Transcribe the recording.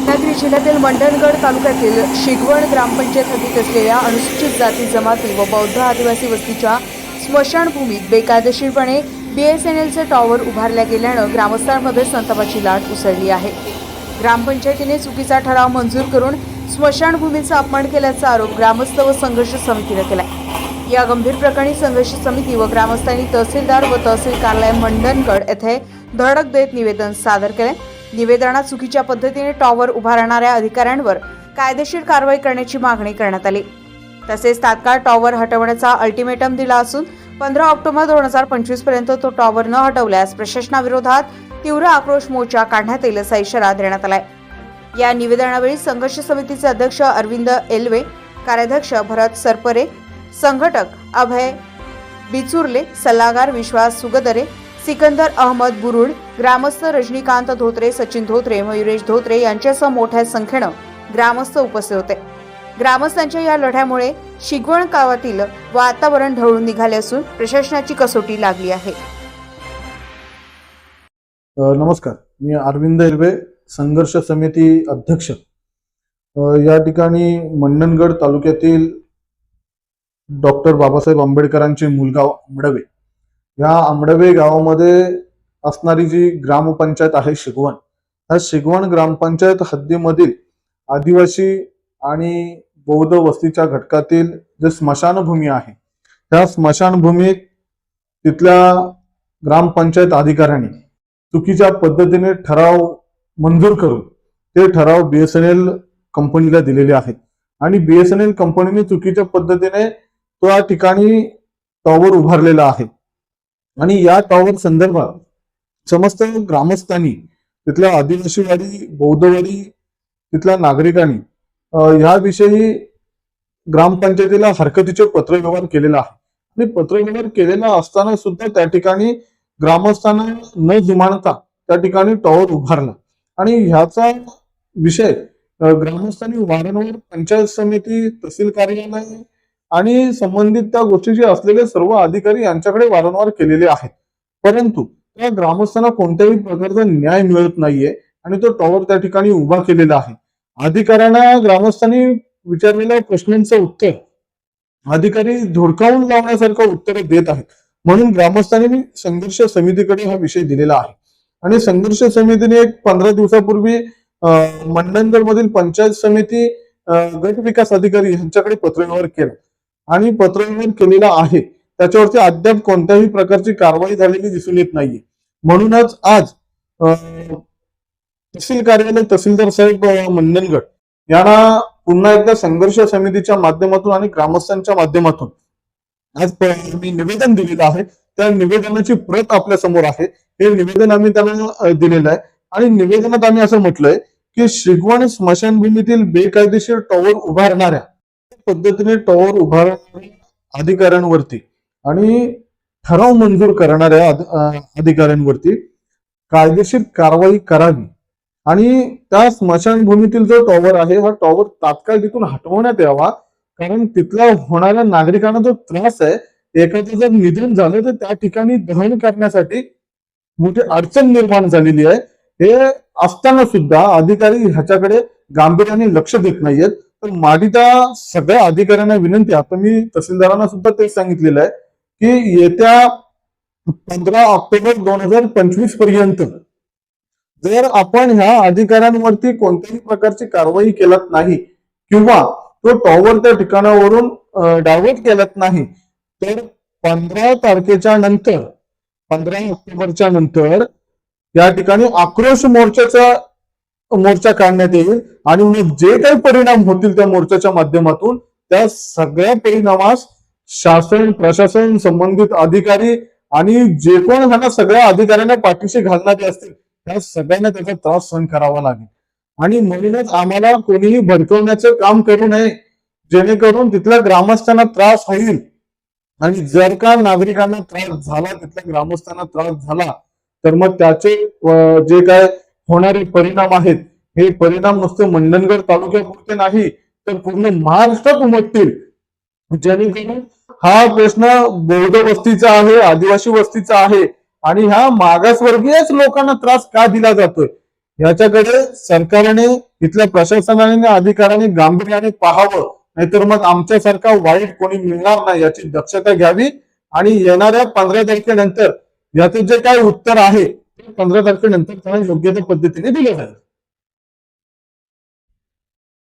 रत्नागिरी जिल्ह्यातील मंडणगड तालुक्यातील शिगवण ग्रामपंचायत हद्दीत असलेल्या अनुसूचित जाती जमाती व बौद्ध आदिवासी वस्तीच्या स्मशानभूमीत बेकायदेशीरपणे BSNLचे टॉवर उभारल्या गेल्यानं ग्रामस्थांमध्ये संतापाची लाट उसळली आहे। ग्रामपंचायतीने चुकीचा ठराव मंजूर करून स्मशानभूमीचा अपमान केल्याचा आरोप ग्रामस्थ व संघर्ष समितीने केलाय। या गंभीर प्रकरणी संघर्ष समिती व ग्रामस्थांनी तहसीलदार व तहसील कार्यालय मंडणगड येथे धडक देत निवेदन सादर केले। निवेदनात चुकीच्या पद्धतीने टॉवर उभारणाऱ्या अधिकाऱ्यांवर कायदेशीर कारवाई करण्याची मागणी करण्यात आली। तसेच तात्काळ टॉवर हटवण्याचा अल्टिमेटम दिला असून 15 ऑक्टोबर 2025 पर्यंत तो टॉवर न हटवल्यास प्रशासनाविरोधात तीव्र आक्रोश मोर्चा काढण्यात येईल असा इशारा देण्यात आलाय। या निवेदनावेळी संघर्ष समितीचे अध्यक्ष अरविंद एल्वे, कार्याध्यक्ष भरत सरपरे, संघटक अभय बिचुर्ले, सल्लागार विश्वास सुगदरे, सिकंदर अहमद बुरुड, ग्रामस्थ रजनीकांत धोत्रे, सचिन धोत्रे, मयुरेश धोत्रे यांच्यासह मोठ्या संख्येने ग्रामस्थ उपस्थित होते। ग्रामस्थांच्या या लढ्यामुळे शिगवण गावातील वातावरण ढवळून निघाले असून प्रशासनाची कसोटी लागली आहे। नमस्कार, मी अरविंद एल्वे, संघर्ष समिती अध्यक्ष। या ठिकाणी मंडणगड तालुक्यातील डॉक्टर बाबासाहेब आंबेडकरांचे मूलगाव आंबडवे, या आंबडवे गावामध्ये असणारी जी ग्रामपंचायत आहे शिगवण, ह्या शिगवण ग्रामपंचायत हद्दीमधील आदिवासी आणि बौद्ध वस्तीच्या घटकातील जे स्मशानभूमी आहे, त्या स्मशानभूमीत तिथल्या ग्रामपंचायत अधिकाऱ्यांनी चुकीच्या पद्धतीने ठराव मंजूर करून ते ठराव BSNL कंपनीला दिलेले आहेत आणि BSNL कंपनीने चुकीच्या पद्धतीने त्या ठिकाणी टॉवर उभारलेला आहे। आणि या टॉवर संदर्भात समस्त ग्रामस्थांनी, तिथल्या आदिवासीवाडी, बौद्धवाडी, तिथल्या नागरिकांनी याविषयी ग्रामपंचायतीला हरकतीचे पत्रव्यवहार केलेला आहे आणि पत्रव्यवहार केलेला असताना सुद्धा त्या ठिकाणी ग्रामस्थांना न जुमानता त्या ठिकाणी टॉवर उभारला आणि ह्याचा विषय ग्रामस्थांनी वारंवार पंचायत समिती, तहसील कार्यालय आणि संबंधित त्या गोष्टीचे असलेले सर्व अधिकारी यांच्याकडे वारंवार केलेले आहेत, परंतु त्या ग्रामस्थांना कोणत्याही प्रकारचा न्याय मिळत नाहीये आणि तो टॉवर त्या ठिकाणी उभा केलेला आहे। अधिकाऱ्यांना ग्रामस्थांनी विचारलेल्या प्रश्नांचं उत्तर अधिकारी धुडकावून लावण्यासारखं उत्तर देत आहेत, म्हणून ग्रामस्थांनी संघर्ष समितीकडे हा विषय दिलेला आहे आणि संघर्ष समितीने एक 15 दिवसापूर्वी मंडणगड मधील पंचायत समिती गट विकास अधिकारी यांच्याकडे पत्रव्यवहार केला आणि पत्रव्यवहार केलेला आहे, त्याच्यावरती अद्याप कोणत्याही प्रकारची कारवाई झालेली दिसून येत नाहीये। म्हणूनच आज तहसील कार्यालय, तहसीलदार साहेब मंडणगड यांना पुन्हा एकदा संघर्ष समितीच्या माध्यमातून आणि ग्रामस्थांच्या माध्यमातून आज मी निवेदन दिलेलं आहे। त्या निवेदनाची प्रत आपल्या समोर आहे। हे निवेदन आम्ही त्यांना दिलेलं आहे आणि निवेदनात आम्ही असं म्हटलंय की शिगवण स्मशानभूमीतील बेकायदेशीर टॉवर उभारणाऱ्या पद्धतीने टॉवर उभारणाऱ्या अधिकाऱ्यांवरती आणि ठराव मंजूर करणाऱ्या अधिकाऱ्यांवरती कायदेशीर कारवाई करावी आणि त्या स्मशानभूमीतील जो टॉवर आहे, हा टॉवर तात्काळ तिथून हटवण्यात यावा, कारण तिथल्या होणाऱ्या नागरिकांना जो त्रास आहे, एखादं जर निधन झालं तर त्या ठिकाणी दहन करण्यासाठी मोठी अडचण निर्माण झालेली आहे। हे असताना सुद्धा अधिकारी ह्याच्याकडे गांभीर्याने लक्ष देत नाहीयेत। तर माझी त्या सगळ्या अधिकाऱ्यांना विनंती, आता मी तहसीलदारांना सुद्धा तेच सांगितलेलं आहे की येत्या 15 ऑक्टोबर 2025 पर्यंत जर आपण ह्या अधिकाऱ्यांवरती कोणत्याही प्रकारची कारवाई केलत नाही किंवा तो टॉवर त्या ठिकाणावरून डायव्हर्ट केलत नाही, तर 15 तारखेच्या नंतर, 15 ऑक्टोबरच्या नंतर या ठिकाणी आक्रोश मोर्चा काढण्यात येईल आणि मग जे काही परिणाम होतील त्या मोर्चाच्या माध्यमातून त्या सगळ्या परिणामास शासन, प्रशासन, संबंधित अधिकारी आणि जे कोण ह्यांना सगळ्या अधिकाऱ्यांना पाठीशी घालणारे असतील त्या सगळ्यांना त्याचा त्रास सहन करावा लागेल आणि म्हणूनच आम्हाला कोणीही भडकवण्याचं काम करू नये, जेणेकरून तिथल्या ग्रामस्थांना त्रास होईल आणि जर का नागरिकांना त्रास झाला, तिथल्या ग्रामस्थांना त्रास झाला, तर मग त्याचे जे काय होणारे परिणाम आहेत, हे परिणाम नुसते मंडणगड तालुक्यापुरते नाही तर पूर्ण महाराष्ट्रात उमटतील, जेणेकरून हा प्रश्न बौद्ध वस्तीचा आहे, आदिवासी वस्तीचा आहे आणि ह्या मागासवर्गीयच लोकांना त्रास का दिला जातोय याच्याकडे सरकारने, इथल्या प्रशासनाने, अधिकाऱ्यांनी गांभीर्याने पाहावं, नाहीतर मग आमच्यासारखा वाईट कोणी मिळणार नाही याची दक्षता घ्यावी आणि येणाऱ्या 15 तारखेनंतर याचं जे काय उत्तर आहे 15 तारखेनंतर त्याला योग्य त्या पद्धतीने दिलं जाईल.